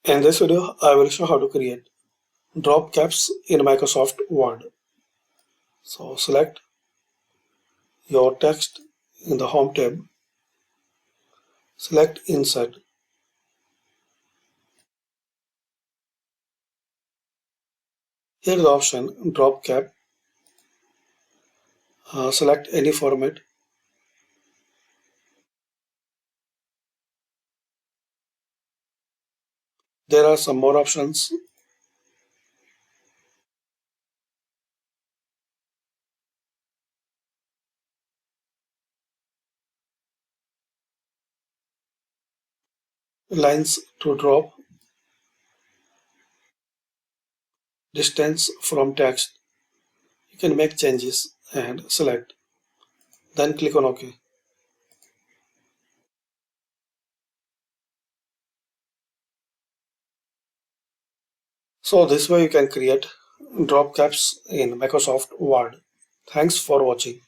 In this video, I will show how to create drop caps in Microsoft Word. So select your text in the Home tab, select Insert. Here the option Drop Cap. Select any format. There are some more options. Lines to drop, distance from text. You can make changes and select. Then click on OK. So this way you can create drop caps in Microsoft Word. Thanks for watching.